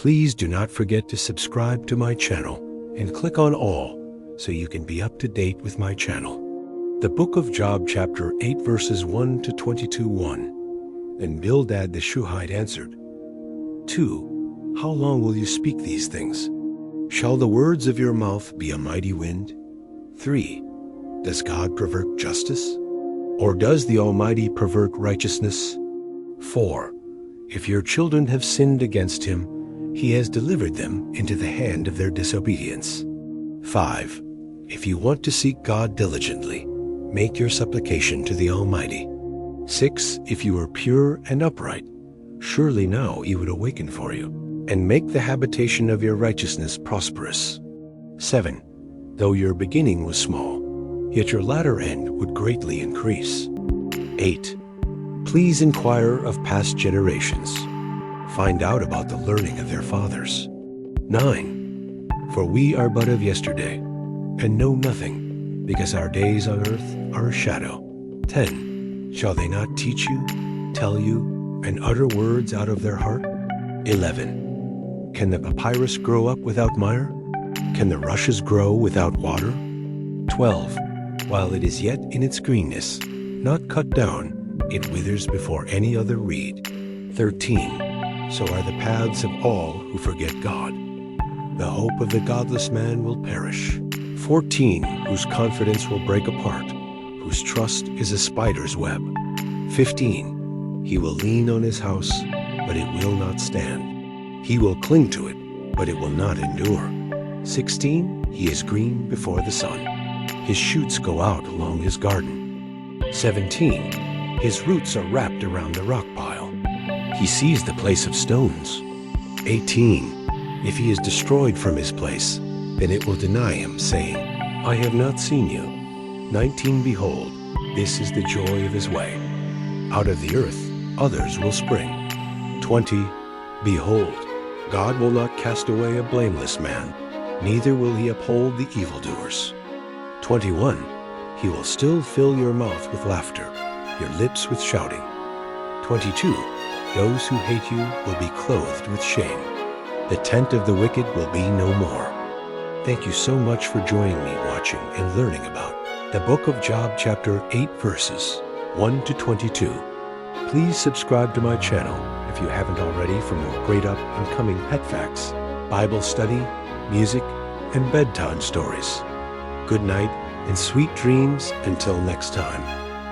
Please do not forget to subscribe to my channel and click on all so you can be up to date with my channel. The book of Job, chapter 8, verses 1 to 22:1. And Bildad the Shuhite answered, 2. How long will you speak these things? Shall the words of your mouth be a mighty wind? 3. Does God pervert justice? Or does the Almighty pervert righteousness? 4. If your children have sinned against him, he has delivered them into the hand of their disobedience. 5. If you want to seek God diligently, make your supplication to the Almighty. 6. If you are pure and upright, surely now he would awaken for you, and make the habitation of your righteousness prosperous. 7. Though your beginning was small, yet your latter end would greatly increase. 8. Please inquire of past generations. Find out about the learning of their fathers. 9. For we are but of yesterday, and know nothing, because our days on earth are a shadow. 10. Shall they not teach you, tell you, and utter words out of their heart? 11. Can the papyrus grow up without mire? Can the rushes grow without water? 12. While it is yet in its greenness, not cut down, it withers before any other reed. 13. So are the paths of all who forget God. The hope of the godless man will perish. 14. Whose confidence will break apart, whose trust is a spider's web. 15. He will lean on his house, but it will not stand. He will cling to it, but it will not endure. 16. He is green before the sun. His shoots go out along his garden. 17. His roots are wrapped around the rock pile. He sees the place of stones. 18. If he is destroyed from his place, then it will deny him, saying, I have not seen you. 19. Behold, this is the joy of his way. Out of the earth others will spring. 20. Behold, God will not cast away a blameless man, neither will he uphold the evildoers. 21. He will still fill your mouth with laughter, your lips with shouting. 22. Those who hate you will be clothed with shame. The tent of the wicked will be no more. Thank you so much for joining me watching and learning about the book of Job, chapter 8, verses 1 to 22. Please subscribe to my channel if you haven't already for more great up-and-coming pet facts, Bible study, music, and bedtime stories. Good night and sweet dreams until next time.